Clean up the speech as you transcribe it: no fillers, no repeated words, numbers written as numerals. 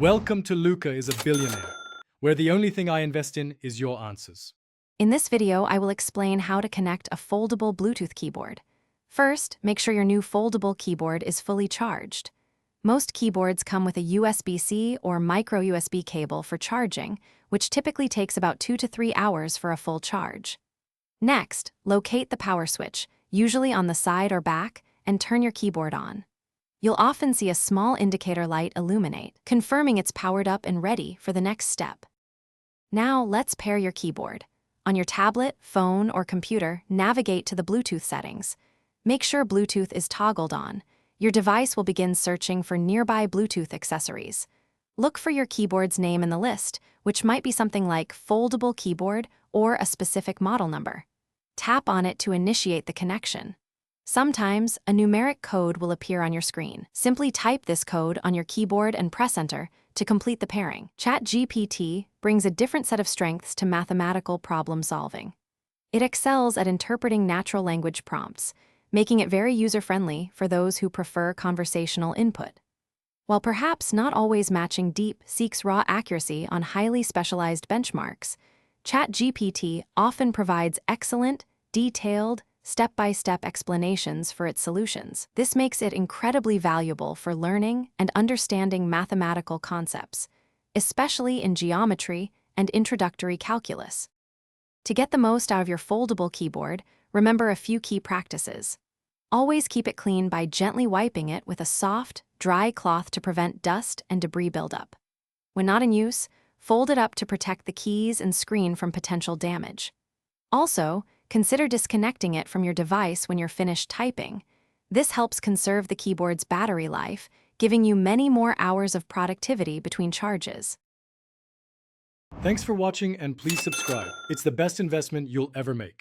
Welcome to Luca is a Billionaire, where the only thing I invest in is your answers. In this video, I will explain how to connect a foldable Bluetooth keyboard. First, make sure your new foldable keyboard is fully charged. Most keyboards come with a USB-C or micro USB cable for charging, which typically takes about 2 to 3 hours for a full charge. Next, locate the power switch, usually on the side or back, and turn your keyboard on. You'll often see a small indicator light illuminate, confirming it's powered up and ready for the next step. Now, let's pair your keyboard. On your tablet, phone, or computer, navigate to the Bluetooth settings. Make sure Bluetooth is toggled on. Your device will begin searching for nearby Bluetooth accessories. Look for your keyboard's name in the list, which might be something like foldable keyboard or a specific model number. Tap on it to initiate the connection. Sometimes, a numeric code will appear on your screen. Simply type this code on your keyboard and press Enter to complete the pairing. ChatGPT brings a different set of strengths to mathematical problem solving. It excels at interpreting natural language prompts, making it very user-friendly for those who prefer conversational input. While perhaps not always matching DeepSeek's raw accuracy on highly specialized benchmarks, ChatGPT often provides excellent, detailed, step-by-step explanations for its solutions. This makes it incredibly valuable for learning and understanding mathematical concepts, especially in geometry and introductory calculus. To get the most out of your foldable keyboard, remember a few key practices. Always keep it clean by gently wiping it with a soft, dry cloth to prevent dust and debris buildup. When not in use, fold it up to protect the keys and screen from potential damage. Also, consider disconnecting it from your device when you're finished typing. This helps conserve the keyboard's battery life, giving you many more hours of productivity between charges. Thanks for watching and please subscribe. It's the best investment you'll ever make.